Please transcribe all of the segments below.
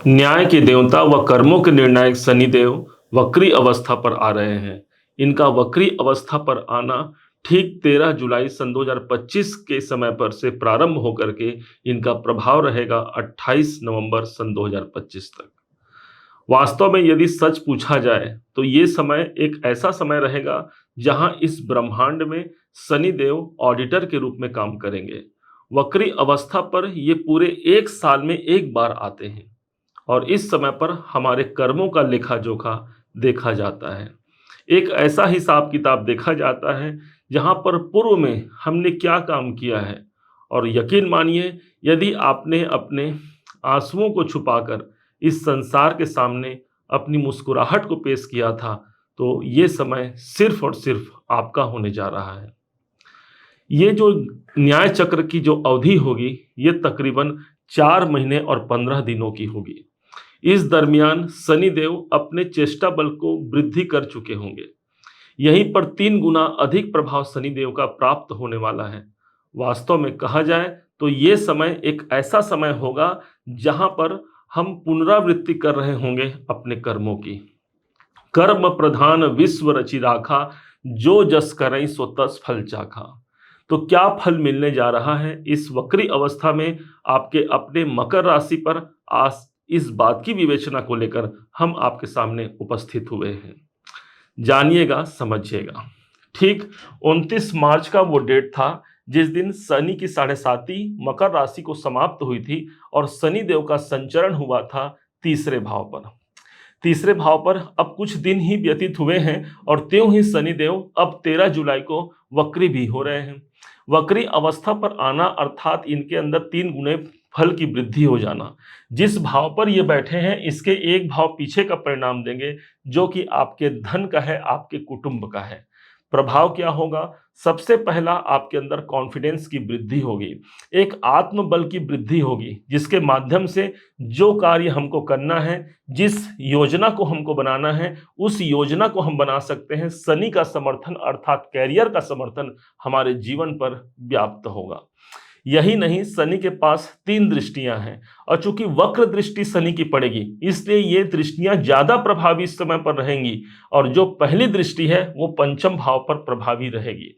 न्याय के देवता व कर्मों के निर्णायक शनिदेव वक्री अवस्था पर आ रहे हैं। इनका वक्री अवस्था पर आना ठीक 13 जुलाई सन 2025 के समय पर से प्रारंभ होकर के इनका प्रभाव रहेगा 28 नवंबर सन 2025 तक। वास्तव में यदि सच पूछा जाए तो ये समय एक ऐसा समय रहेगा जहां इस ब्रह्मांड में शनिदेव ऑडिटर के रूप में काम करेंगे। वक्री अवस्था पर ये पूरे एक साल में एक बार आते हैं और इस समय पर हमारे कर्मों का लेखा जोखा देखा जाता है। एक ऐसा हिसाब किताब देखा जाता है जहाँ पर पूर्व में हमने क्या काम किया है, और यकीन मानिए यदि आपने अपने आंसुओं को छुपाकर इस संसार के सामने अपनी मुस्कुराहट को पेश किया था तो ये समय सिर्फ और सिर्फ आपका होने जा रहा है। ये जो न्याय चक्र की जो अवधि होगी ये तकरीबन 4 महीने और 15 दिनों की होगी। इस दरमियान शनिदेव अपने चेष्टा बल को वृद्धि कर चुके होंगे। यहीं पर 3 गुना अधिक प्रभाव शनिदेव का प्राप्त होने वाला है। वास्तव में कहा जाए तो ये समय एक ऐसा समय होगा जहां पर हम पुनरावृत्ति कर रहे होंगे अपने कर्मों की। कर्म प्रधान विश्व रचि राखा, जो जस करई सो तस फल चाखा। तो क्या फल मिलने जा रहा है इस वक्री अवस्था में आपके अपने मकर राशि पर, आज इस बात की विवेचना को लेकर हम आपके सामने उपस्थित हुए हैं। जानिएगा, समझिएगा। ठीक 29 मार्च का वो डेट था जिस दिन शनि की 7.5 मकर राशि को समाप्त हुई थी और शनि देव का संचरण हुआ था तीसरे भाव पर। तीसरे भाव पर अब कुछ दिन ही व्यतीत हुए हैं और त्यों ही शनिदेव अब 13 जुलाई को वक्री भी हो रहे हैं। वक्री अवस्था पर आना अर्थात इनके अंदर 3 गुने फल की वृद्धि हो जाना। जिस भाव पर ये बैठे हैं इसके एक भाव पीछे का परिणाम देंगे, जो कि आपके धन का है, आपके कुटुंब का है। प्रभाव क्या होगा? सबसे पहला आपके अंदर कॉन्फिडेंस की वृद्धि होगी, एक आत्मबल की वृद्धि होगी, जिसके माध्यम से जो कार्य हमको करना है, जिस योजना को हमको बनाना है, उस योजना को हम बना सकते हैं। शनि का समर्थन अर्थात कैरियर का समर्थन हमारे जीवन पर व्याप्त होगा। यही नहीं, शनि के पास 3 दृष्टियां हैं और चूंकि वक्र दृष्टि शनि की पड़ेगी इसलिए ये दृष्टियां ज्यादा प्रभावी इस समय पर रहेंगी, और जो पहली दृष्टि है वो पंचम भाव पर प्रभावी रहेगी।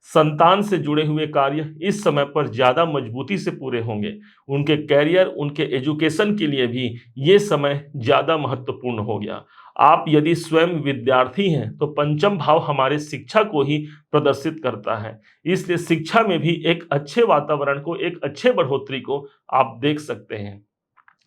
संतान से जुड़े हुए कार्य इस समय पर ज्यादा मजबूती से पूरे होंगे। उनके कैरियर, उनके एजुकेशन के लिए भी ये समय ज्यादा महत्वपूर्ण हो गया। आप यदि स्वयं विद्यार्थी हैं तो पंचम भाव हमारे शिक्षा को ही प्रदर्शित करता है, इसलिए शिक्षा में भी एक अच्छे वातावरण को, एक अच्छे बढ़ोतरी को आप देख सकते हैं।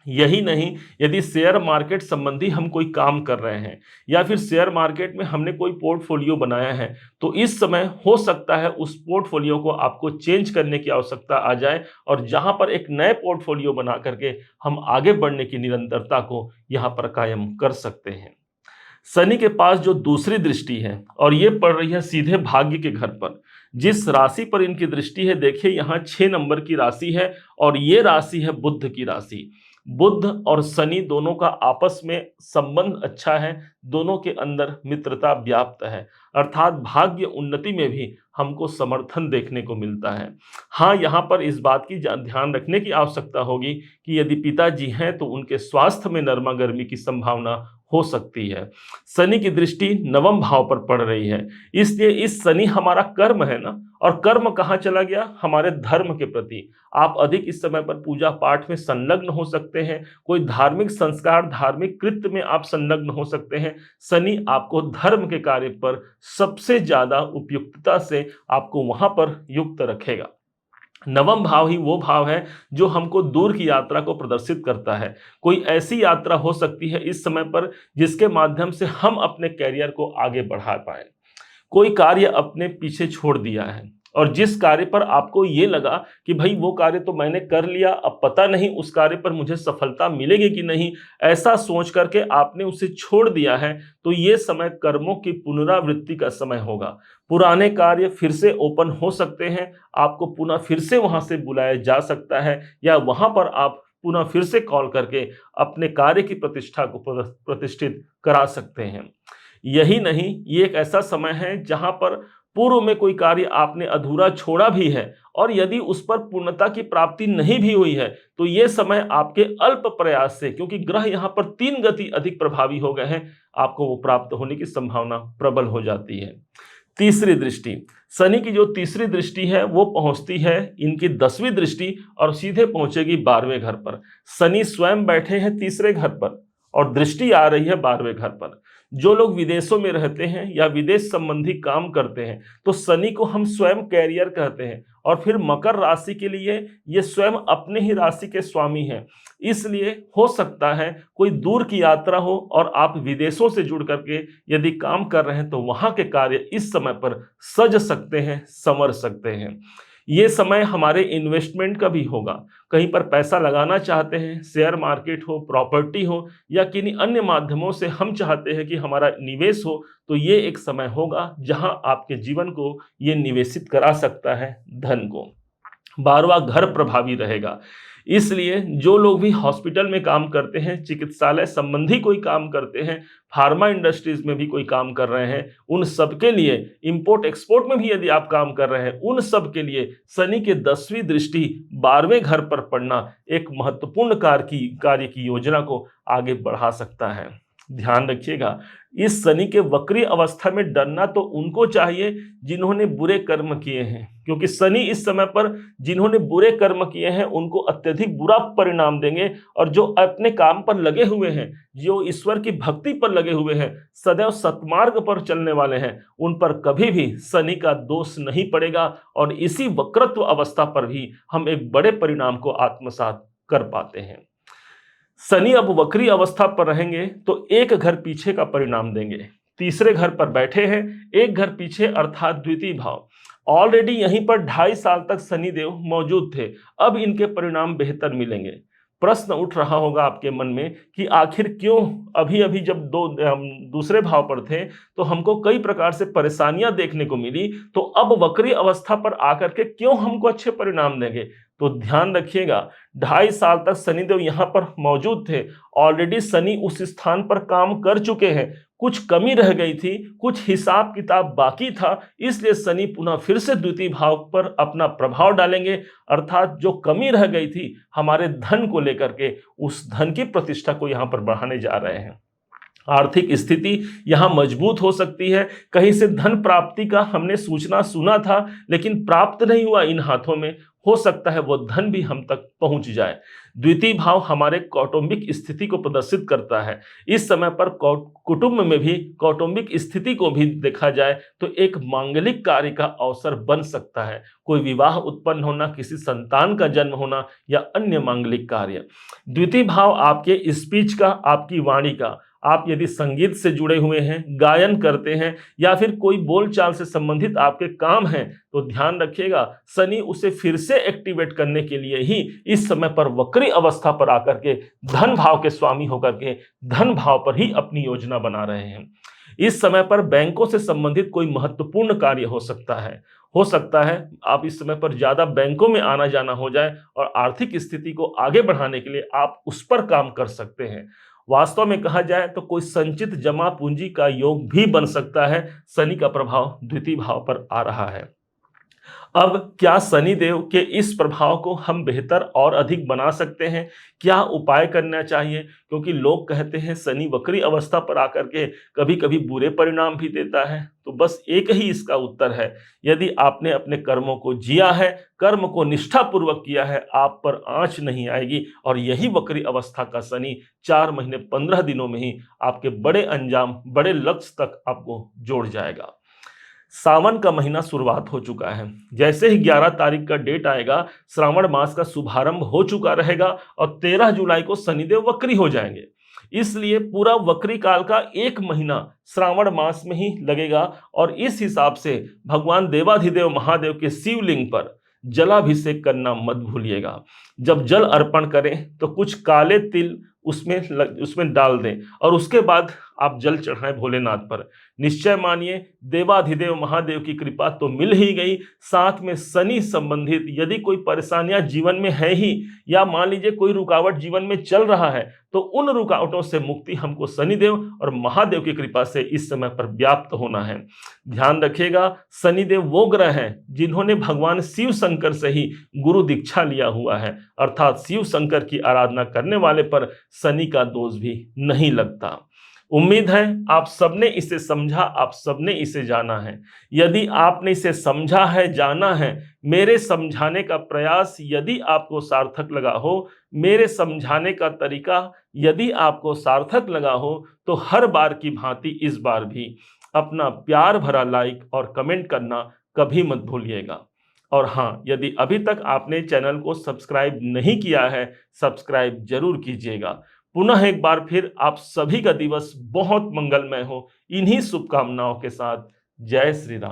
यही नहीं, यदि शेयर मार्केट संबंधी हम कोई काम कर रहे हैं या फिर शेयर मार्केट में हमने कोई पोर्टफोलियो बनाया है तो इस समय हो सकता है उस पोर्टफोलियो को आपको चेंज करने की आवश्यकता आ जाए, और जहां पर एक नए पोर्टफोलियो बना करके हम आगे बढ़ने की निरंतरता को यहां पर कायम कर सकते हैं। शनि के पास जो दूसरी दृष्टि है और ये पड़ रही है सीधे भाग्य के घर पर। जिस राशि पर इनकी दृष्टि है, देखिए यहाँ 6 नंबर की राशि है और ये राशि है बुध की राशि। बुध और शनि दोनों का आपस में संबंध अच्छा है, दोनों के अंदर मित्रता व्याप्त है, अर्थात भाग्य उन्नति में भी हमको समर्थन देखने को मिलता है। हाँ, यहाँ पर इस बात की ध्यान रखने की आवश्यकता होगी कि यदि पिताजी हैं तो उनके स्वास्थ्य में नरमा गर्मी की संभावना हो सकती है। शनि की दृष्टि नवम भाव पर पड़ रही है, इसलिए इस शनि हमारा कर्म है ना, और कर्म कहाँ चला गया? हमारे धर्म के प्रति। आप अधिक इस समय पर पूजा पाठ में संलग्न हो सकते हैं, कोई धार्मिक संस्कार, धार्मिक कृत्य में आप संलग्न हो सकते हैं। शनि आपको धर्म के कार्य पर सबसे ज्यादा उपयुक्तता से आपको वहां पर युक्त रखेगा। नवम भाव ही वो भाव है जो हमको दूर की यात्रा को प्रदर्शित करता है। कोई ऐसी यात्रा हो सकती है इस समय पर जिसके माध्यम से हम अपने कैरियर को आगे बढ़ा पाए। कोई कार्य अपने पीछे छोड़ दिया है और जिस कार्य पर आपको ये लगा कि भाई वो कार्य तो मैंने कर लिया, अब पता नहीं उस कार्य पर मुझे सफलता मिलेगी कि नहीं, ऐसा सोच करके आपने उसे छोड़ दिया है, तो ये समय कर्मों की पुनरावृत्ति का समय होगा। पुराने कार्य फिर से ओपन हो सकते हैं, आपको पुनः फिर से वहां से बुलाया जा सकता है, या वहां पर आप पुनः फिर से कॉल करके अपने कार्य की प्रतिष्ठा को प्रतिष्ठित करा सकते हैं। यही नहीं, ये एक ऐसा समय है जहां पर पूर्व में कोई कार्य आपने अधूरा छोड़ा भी है और यदि उस पर पूर्णता की प्राप्ति नहीं भी हुई है, तो ये समय आपके अल्प प्रयास से, क्योंकि ग्रह यहां पर 3 गति अधिक प्रभावी हो गए हैं, आपको वो प्राप्त होने की संभावना प्रबल हो जाती है। तीसरी दृष्टि, शनि की जो तीसरी दृष्टि है वो पहुंचती है इनकी 10वीं दृष्टि और सीधे पहुंचेगी 12वें घर पर। शनि स्वयं बैठे हैं तीसरे घर पर और दृष्टि आ रही है 12वें घर पर। जो लोग विदेशों में रहते हैं या विदेश संबंधी काम करते हैं, तो शनि को हम स्वयं कैरियर कहते हैं और फिर मकर राशि के लिए ये स्वयं अपने ही राशि के स्वामी हैं। इसलिए हो सकता है कोई दूर की यात्रा हो और आप विदेशों से जुड़ करके यदि काम कर रहे हैं, तो वहां के कार्य इस समय पर सज सकते हैं, संवर सकते हैं। ये समय हमारे इन्वेस्टमेंट का भी होगा। कहीं पर पैसा लगाना चाहते हैं, शेयर मार्केट हो, प्रॉपर्टी हो या किन्हीं अन्य माध्यमों से हम चाहते हैं कि हमारा निवेश हो, तो ये एक समय होगा जहां आपके जीवन को ये निवेशित करा सकता है धन को। 12वां घर प्रभावी रहेगा। इसलिए जो लोग भी हॉस्पिटल में काम करते हैं, चिकित्सालय संबंधी कोई काम करते हैं, फार्मा इंडस्ट्रीज में भी कोई काम कर रहे हैं, उन सबके लिए, इंपोर्ट एक्सपोर्ट में भी यदि आप काम कर रहे हैं, उन सब के लिए शनि के 10वीं दृष्टि 12वें घर पर पड़ना एक महत्वपूर्ण कार्य की योजना को आगे बढ़ा सकता है। ध्यान रखिएगा, इस शनि के वक्री अवस्था में डरना तो उनको चाहिए जिन्होंने बुरे कर्म किए हैं, क्योंकि शनि इस समय पर जिन्होंने बुरे कर्म किए हैं उनको अत्यधिक बुरा परिणाम देंगे, और जो अपने काम पर लगे हुए हैं, जो ईश्वर की भक्ति पर लगे हुए हैं, सदैव सत्मार्ग पर चलने वाले हैं, उन पर कभी भी शनि का दोष नहीं पड़ेगा और इसी वक्रत्व अवस्था पर भी हम एक बड़े परिणाम को आत्मसात कर पाते हैं। शनि अब वक्री अवस्था पर रहेंगे तो एक घर पीछे का परिणाम देंगे। तीसरे घर पर बैठे हैं, एक घर पीछे अर्थात द्वितीय भाव। ऑलरेडी यहीं पर 2.5 साल तक शनिदेव मौजूद थे, अब इनके परिणाम बेहतर मिलेंगे। प्रश्न उठ रहा होगा आपके मन में कि आखिर क्यों अभी अभी जब दूसरे भाव पर थे तो हमको कई प्रकार से परेशानियां देखने को मिली, तो अब वक्री अवस्था पर आकर के क्यों हमको अच्छे परिणाम देंगे? तो ध्यान रखिएगा, 2.5 साल तक शनिदेव यहां पर मौजूद थे। ऑलरेडी शनि उस स्थान पर काम कर चुके हैं, कुछ कमी रह गई थी, कुछ हिसाब किताब बाकी था, इसलिए शनि पुनः फिर से द्वितीय भाव पर अपना प्रभाव डालेंगे। अर्थात जो कमी रह गई थी हमारे धन को लेकर के, उस धन की प्रतिष्ठा को यहां पर बढ़ाने जा रहे हैं। आर्थिक स्थिति यहां मजबूत हो सकती है। कहीं से धन प्राप्ति का हमने सूचना सुना था लेकिन प्राप्त नहीं हुआ इन हाथों में, हो सकता है वो धन भी हम तक पहुंच जाए। द्वितीय भाव हमारे कौटुंबिक स्थिति को प्रदर्शित करता है। इस समय पर कुटुंब में भी कौटुंबिक स्थिति को भी देखा जाए तो एक मांगलिक कार्य का अवसर बन सकता है। कोई विवाह उत्पन्न होना, किसी संतान का जन्म होना या अन्य मांगलिक कार्य। द्वितीय भाव आपके स्पीच का, आपकी वाणी का, आप यदि संगीत से जुड़े हुए हैं, गायन करते हैं या फिर कोई बोलचाल से संबंधित आपके काम हैं, तो ध्यान रखिएगा शनि उसे फिर से एक्टिवेट करने के लिए ही इस समय पर वक्री अवस्था पर आकर के धन भाव के स्वामी होकर के धन भाव पर ही अपनी योजना बना रहे हैं। इस समय पर बैंकों से संबंधित कोई महत्वपूर्ण कार्य हो सकता है आप इस समय पर ज्यादा बैंकों में आना जाना हो जाए और आर्थिक स्थिति को आगे बढ़ाने के लिए आप उस पर काम कर सकते हैं। वास्तव में कहा जाए तो कोई संचित जमा पूंजी का योग भी बन सकता है। शनि का प्रभाव द्वितीय भाव पर आ रहा है। अब क्या शनि देव के इस प्रभाव को हम बेहतर और अधिक बना सकते हैं? क्या उपाय करना चाहिए? क्योंकि लोग कहते हैं शनि वक्री अवस्था पर आकर के कभी कभी बुरे परिणाम भी देता है। तो बस एक ही इसका उत्तर है, यदि आपने अपने कर्मों को जिया है, कर्म को निष्ठापूर्वक किया है, आप पर आंच नहीं आएगी और यही वक्री अवस्था का शनि 4 महीने 15 दिनों में ही आपके बड़े अंजाम, बड़े लक्ष्य तक आपको जोड़ जाएगा। सावन का महीना शुरुआत हो चुका है। जैसे ही 11 तारीख का डेट आएगा, श्रावण मास का शुभारंभ हो चुका रहेगा और 13 जुलाई को शनिदेव वक्री हो जाएंगे। इसलिए पूरा वक्री काल का 1 महीना श्रावण मास में ही लगेगा और इस हिसाब से भगवान देवाधिदेव महादेव के शिवलिंग पर जलाभिषेक करना मत भूलिएगा। जब जल अर्पण करें तो कुछ काले तिल उसमें डाल दें और उसके बाद आप जल चढ़ाएं भोलेनाथ पर। निश्चय मानिए देवाधिदेव महादेव की कृपा तो मिल ही गई, साथ में शनि संबंधित यदि कोई परेशानियां जीवन में है ही, या मान लीजिए कोई रुकावट जीवन में चल रहा है, तो उन रुकावटों से मुक्ति हमको शनिदेव और महादेव की कृपा से इस समय पर व्याप्त होना है। ध्यान रखिएगा, शनिदेव वो ग्रह हैं जिन्होंने भगवान शिव शंकर से ही गुरु दीक्षा लिया हुआ है, अर्थात शिव शंकर की आराधना करने वाले पर शनि का दोष भी नहीं लगता। उम्मीद है आप सबने इसे समझा, आप सबने इसे जाना है। यदि आपने इसे समझा है, जाना है, मेरे समझाने का प्रयास यदि आपको सार्थक लगा हो, मेरे समझाने का तरीका यदि आपको सार्थक लगा हो, तो हर बार की भांति इस बार भी अपना प्यार भरा लाइक और कमेंट करना कभी मत भूलिएगा। और हाँ, यदि अभी तक आपने चैनल को सब्सक्राइब नहीं किया है, सब्सक्राइब जरूर कीजिएगा। पुनः एक बार फिर आप सभी का दिवस बहुत मंगलमय हो, इन्हीं शुभकामनाओं के साथ। जय श्री राम।